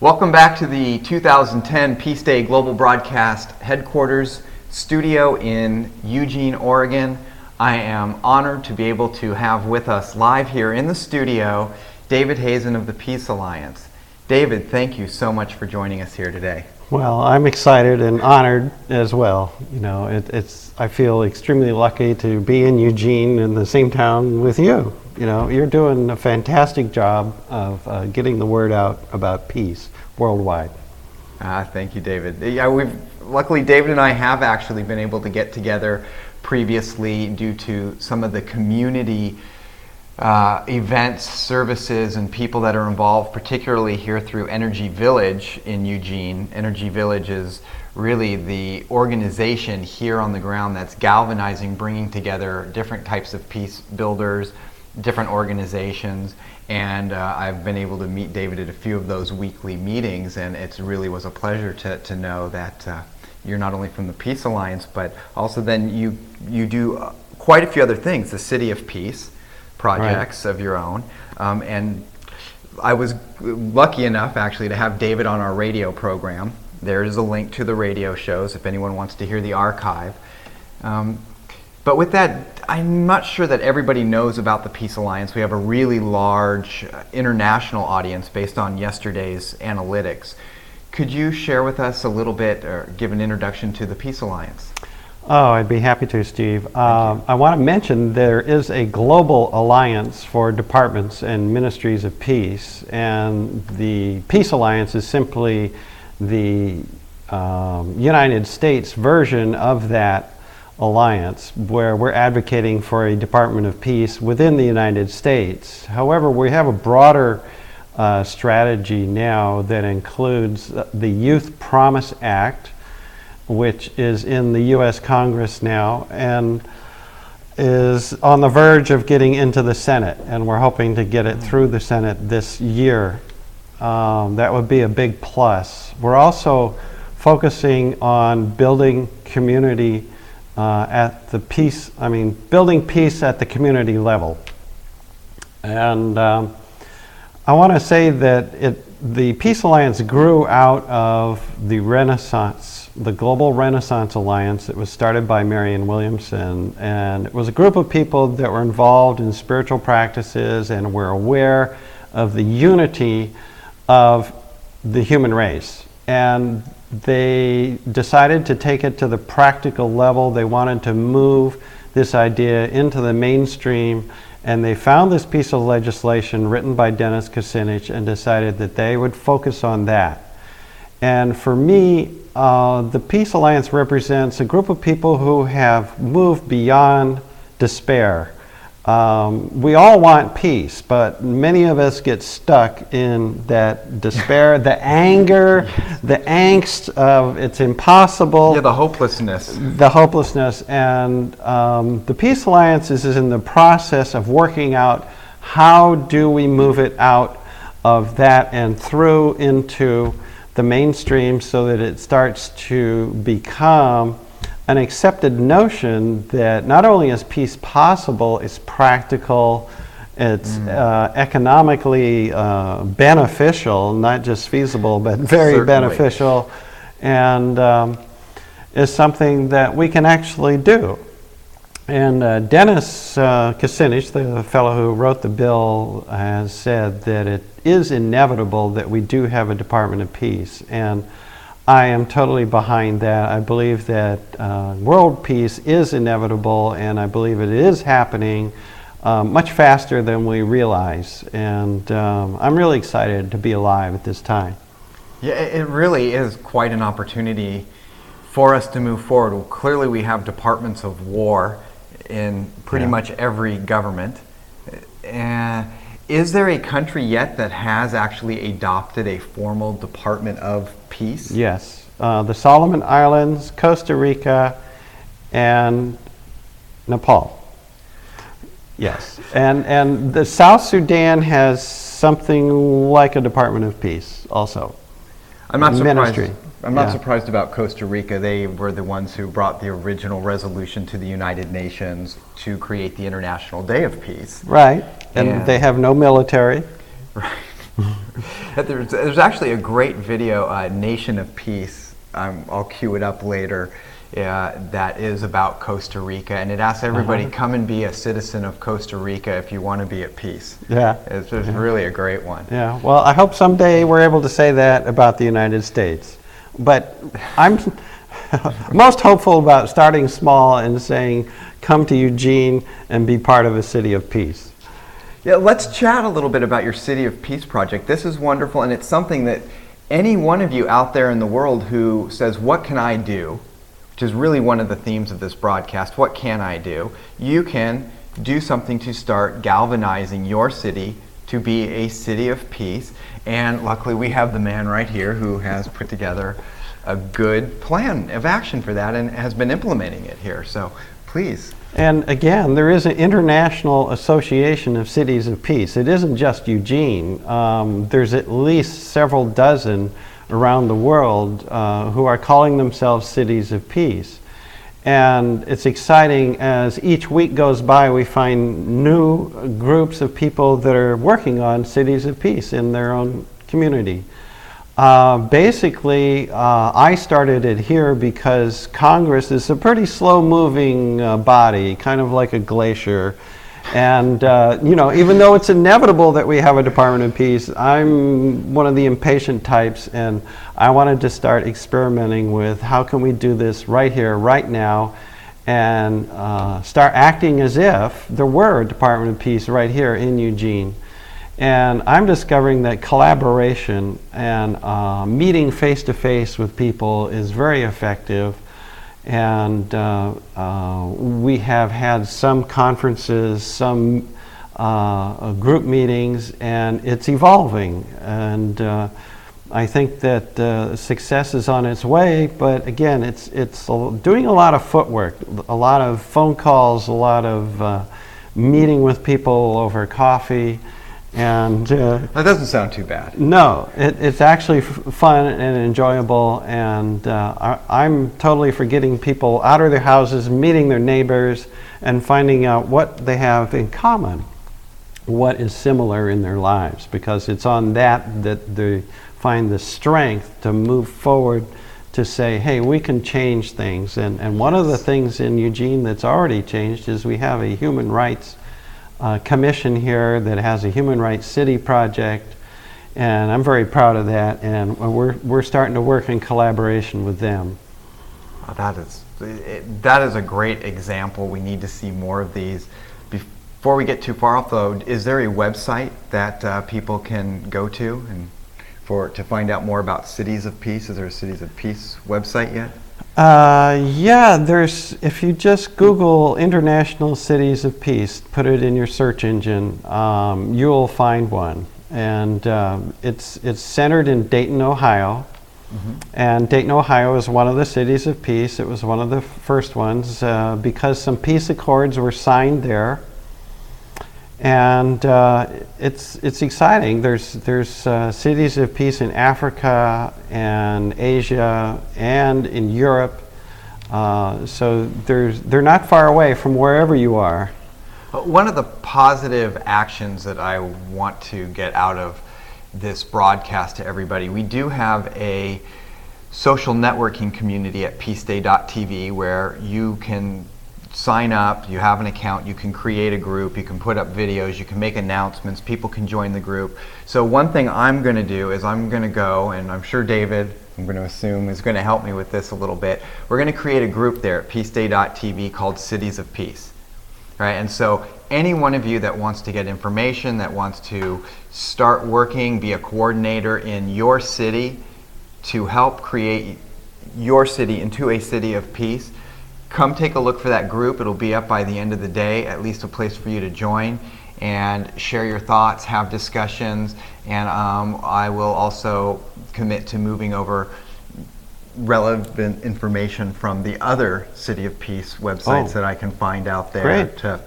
Welcome back to the 2010 Peace Day Global Broadcast Headquarters studio in Eugene, Oregon. I am honored to be able to have with us live here in the studio David Hazen of the Peace Alliance. David, thank you so much for joining us here today. Well, I'm excited and honored as well. You know, I feel extremely lucky to be in Eugene in the same town with you. You know, you're doing a fantastic job of getting the word out about peace worldwide. Thank you, David. Yeah, luckily David and I have actually been able to get together previously due to some of the community events, services, and people that are involved, particularly here through Energy Village in Eugene. Energy Village is really the organization here on the ground that's galvanizing, bringing together different types of peace builders, different organizations, and I've been able to meet David at a few of those weekly meetings, and it really was a pleasure to know that you're not only from the Peace Alliance, but also then you do quite a few other things, the City of Peace projects of your own, and I was lucky enough actually to have David on our radio program. There is a link to the radio shows if anyone wants to hear the archive. But with that, I'm not sure that everybody knows about the Peace Alliance. We have a really large international audience based on yesterday's analytics. Could you share with us a little bit or give an introduction to the Peace Alliance? Oh, I'd be happy to, Steve. I want to mention there is a global alliance for departments and ministries of peace, and the Peace Alliance is simply the United States version of that alliance, where we're advocating for a Department of Peace within the United States. However, we have a broader strategy now that includes the Youth Promise Act, which is in the U.S. Congress now and is on the verge of getting into the Senate, and we're hoping to get it through the Senate this year. That would be a big plus. We're also focusing on building community building peace at the community level. And I want to say that the Peace Alliance grew out of the Renaissance, the Global Renaissance Alliance that was started by Marianne Williamson. And it was a group of people that were involved in spiritual practices and were aware of the unity of the human race. And they decided to take it to the practical level. They wanted to move this idea into the mainstream, and they found this piece of legislation written by Dennis Kucinich and decided that they would focus on that. And for me, the Peace Alliance represents a group of people who have moved beyond despair. We all want peace, but many of us get stuck in that despair, the anger, the angst of it's impossible. Yeah, the hopelessness. The hopelessness. And the Peace Alliance is in the process of working out how do we move it out of that and through into the mainstream so that it starts to become an accepted notion that not only is peace possible, it's practical, it's economically beneficial, not just feasible, but very Certainly. beneficial, and is something that we can actually do. And Dennis Kucinich, the fellow who wrote the bill, has said that it is inevitable that we do have a Department of Peace. And I am totally behind that. I believe that world peace is inevitable, and I believe it is happening much faster than we realize. And I'm really excited to be alive at this time. Yeah, it really is quite an opportunity for us to move forward. Well, clearly we have departments of war in pretty much every government. Is there a country yet that has actually adopted a formal Department of Peace? Yes. The Solomon Islands, Costa Rica, and Nepal. Yes. And the South Sudan has something like a Department of Peace also. I'm not surprised. Ministry. I'm not surprised about Costa Rica. They were the ones who brought the original resolution to the United Nations to create the International Day of Peace. Right. And they have no military. Right. There's actually a great video, Nation of Peace. I'll cue it up later. That is about Costa Rica, and it asks everybody, come and be a citizen of Costa Rica if you want to be at peace. Yeah. It's really a great one. Yeah, well, I hope someday we're able to say that about the United States. But I'm most hopeful about starting small and saying, come to Eugene and be part of a city of peace. Yeah, let's chat a little bit about your City of Peace project. This is wonderful, and it's something that any one of you out there in the world who says, what can I do? Which is really one of the themes of this broadcast, what can I do? You can do something to start galvanizing your city to be a city of peace. And luckily we have the man right here who has put together a good plan of action for that and has been implementing it here. So please. And again, there is an International Association of Cities of Peace. It isn't just Eugene. There's at least several dozen around the world who are calling themselves cities of peace. And it's exciting as each week goes by, we find new groups of people that are working on cities of peace in their own community. Basically, I started it here because Congress is a pretty slow-moving body, kind of like a glacier. And, you know, even though it's inevitable that we have a Department of Peace, I'm one of the impatient types, and I wanted to start experimenting with how can we do this right here, right now, and start acting as if there were a Department of Peace right here in Eugene. And I'm discovering that collaboration and meeting face-to-face with people is very effective. And we have had some conferences, some group meetings, and it's evolving. And I think that success is on its way, but again, it's doing a lot of footwork, a lot of phone calls, a lot of meeting with people over coffee. And that doesn't sound too bad. No, it's actually fun and enjoyable, and I'm totally for getting people out of their houses, meeting their neighbors, and finding out what they have in common, what is similar in their lives, because it's on that they find the strength to move forward to say, hey, we can change things. And one of the things in Eugene that's already changed is we have a human rights commission here that has a Human Rights City project, and I'm very proud of that, and we're starting to work in collaboration with them. Oh, that is a great example. We need to see more of these. Before we get too far off, though, is there a website that people can go to and to find out more about Cities of Peace? Is there a Cities of Peace website yet? Yeah, if you just Google International Cities of Peace, put it in your search engine, you'll find one. And it's centered in Dayton, Ohio. Mm-hmm. And Dayton, Ohio is one of the cities of peace. It was one of the first ones because some peace accords were signed there. And it's exciting. There's cities of peace in Africa and Asia and in Europe. So they're not far away from wherever you are. One of the positive actions that I want to get out of this broadcast to everybody, we do have a social networking community at peaceday.tv where you can sign up, you have an account, you can create a group, you can put up videos, you can make announcements, people can join the group. So one thing I'm going to do is I'm going to go, and I'm sure David, I'm going to assume, is going to help me with this a little bit. We're going to create a group there at peaceday.tv called Cities of Peace. Right? And so any one of you that wants to get information, that wants to start working, be a coordinator in your city to help create your city into a city of peace, come take a look for that group. It'll be up by the end of the day, at least a place for you to join and share your thoughts, have discussions, and I will also commit to moving over relevant information from the other City of Peace websites that I can find out there to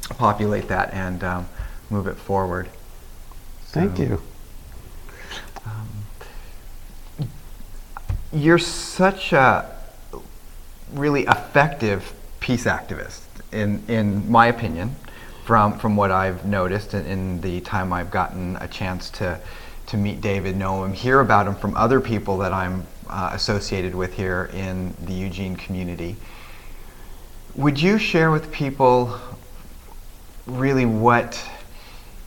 populate that and move it forward. Thank you. You're such a really effective peace activist, in my opinion, from what I've noticed in the time I've gotten a chance to meet David, know him, hear about him from other people that I'm associated with here in the Eugene community. Would you share with people really what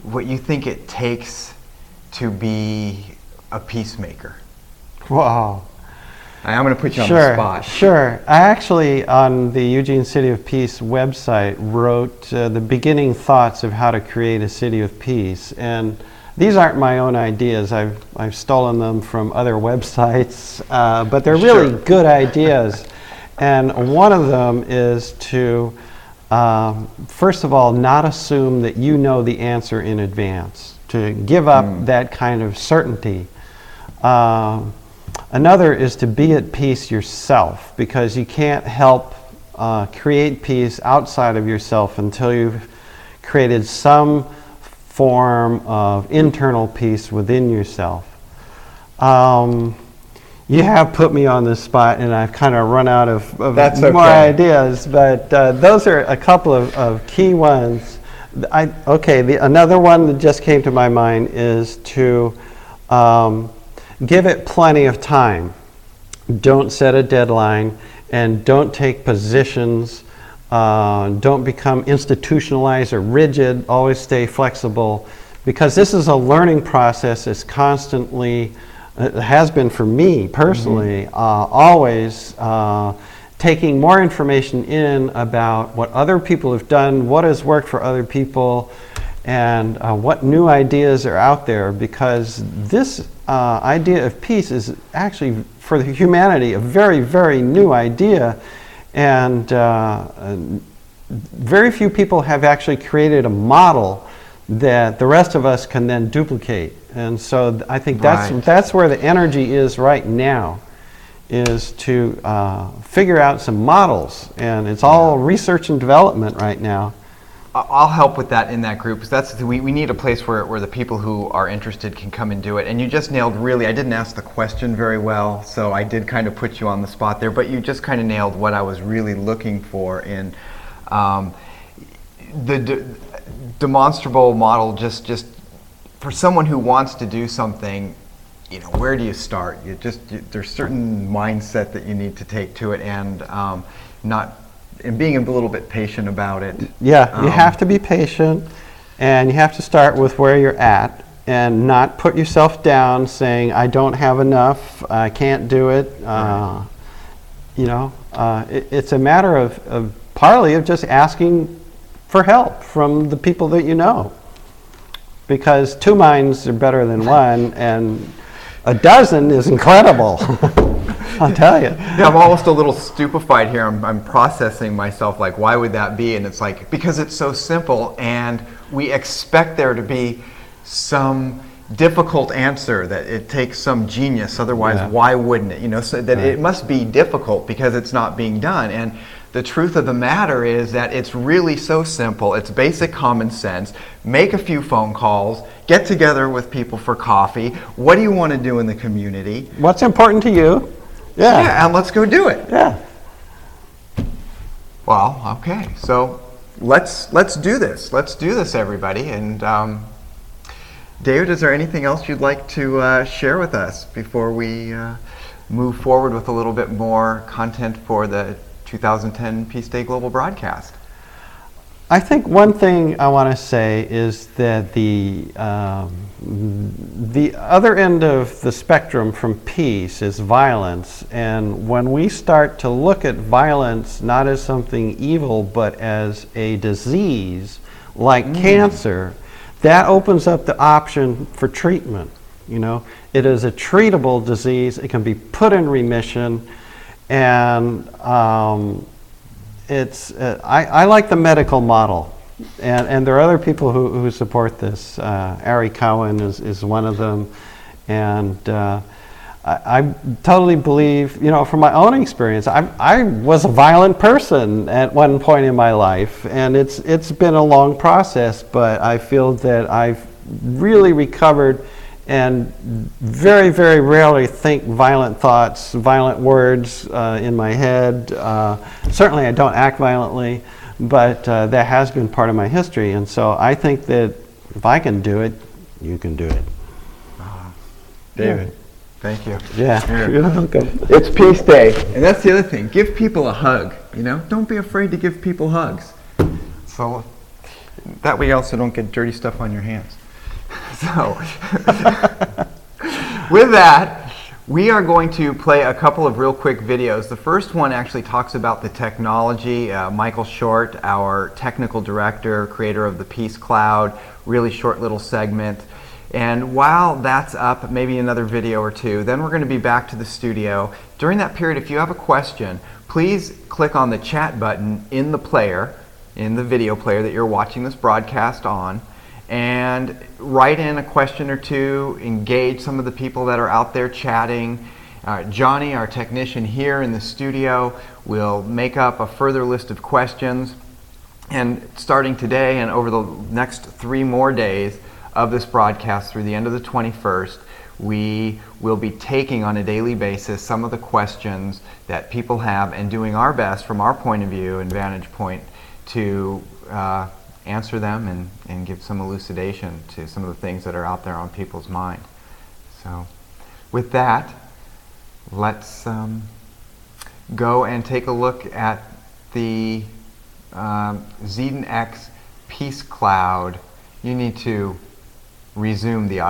you think it takes to be a peacemaker? Wow. I'm going to put you on the spot. Sure. I actually, on the Eugene City of Peace website, wrote the beginning thoughts of how to create a city of peace. And these aren't my own ideas. I've stolen them from other websites, but they're really good ideas. And one of them is to, first of all, not assume that you know the answer in advance, to give up that kind of certainty. Another is to be at peace yourself, because you can't help create peace outside of yourself until you've created some form of internal peace within yourself. You have put me on this spot, and I've kind of run out of more ideas, but those are a couple of key ones. Another one that just came to my mind is to give it plenty of time. Don't set a deadline, and don't take positions. Don't become institutionalized or rigid. Always stay flexible, because this is a learning process. It's constantly, it has been for me personally, always taking more information in about what other people have done, what has worked for other people, and what new ideas are out there, because this idea of peace is actually, for humanity, a very, very new idea, and very few people have actually created a model that the rest of us can then duplicate. And so I think that's where the energy is right now, is to figure out some models, and it's all research and development right now. I'll help with that in that group, because we need a place where the people who are interested can come and do it. And you just nailed, really, I didn't ask the question very well, so I did kind of put you on the spot there, but you just kind of nailed what I was really looking for in the demonstrable model. Just for someone who wants to do something, where do you start? There's certain mindset that you need to take to it, and being a little bit patient about it. Yeah, you have to be patient, and you have to start with where you're at, and not put yourself down saying, I don't have enough, I can't do it. It's a matter of partly of just asking for help from the people that you know. Because 2 minds are better than 1, and a dozen is incredible. I'll tell you. Yeah, I'm almost a little stupefied here. I'm processing myself, like, why would that be? And it's like, because it's so simple, and we expect there to be some difficult answer, that it takes some genius, otherwise why wouldn't it? So that it must be difficult because it's not being done. And the truth of the matter is that it's really so simple. It's basic common sense. Make a few phone calls, get together with people for coffee. What do you want to do in the community? What's important to you? Yeah, and let's go do it. Yeah. Well, okay. So let's do this. Let's do this, everybody. And David, is there anything else you'd like to share with us before we move forward with a little bit more content for the 2010 Peace Day Global Broadcast? I think one thing I want to say is that the other end of the spectrum from peace is violence. And when we start to look at violence not as something evil, but as a disease like cancer, that opens up the option for treatment. It is a treatable disease. It can be put in remission. And I like the medical model, and there are other people who support this. Ari Cowan is one of them, and I totally believe, from my own experience, I was a violent person at one point in my life, and it's been a long process, but I feel that I've really recovered and very, very rarely think violent thoughts, violent words in my head. Certainly I don't act violently, but that has been part of my history. And so I think that if I can do it, you can do it. David, thank you. Yeah, Here. you're welcome. It's Peace Day, and that's the other thing. Give people a hug, you know? Don't be afraid to give people hugs. So that way you also don't get dirty stuff on your hands. So, with that, we are going to play a couple of real quick videos. The first one actually talks about the technology. Michael Short, our technical director, creator of the Peace Cloud, really short little segment. And while that's up, maybe another video or two, then we're going to be back to the studio. During that period, if you have a question, please click on the chat button in the player, in the video player that you're watching this broadcast on, and write in a question or two, engage some of the people that are out there chatting. Johnny, our technician here in the studio, will make up a further list of questions. And starting today and over the next 3 more days of this broadcast through the end of the 21st, we will be taking on a daily basis some of the questions that people have and doing our best from our point of view and vantage point to answer them and give some elucidation to some of the things that are out there on people's mind. So with that, let's go and take a look at the Hazen X Peace Cloud. You need to resume the audio.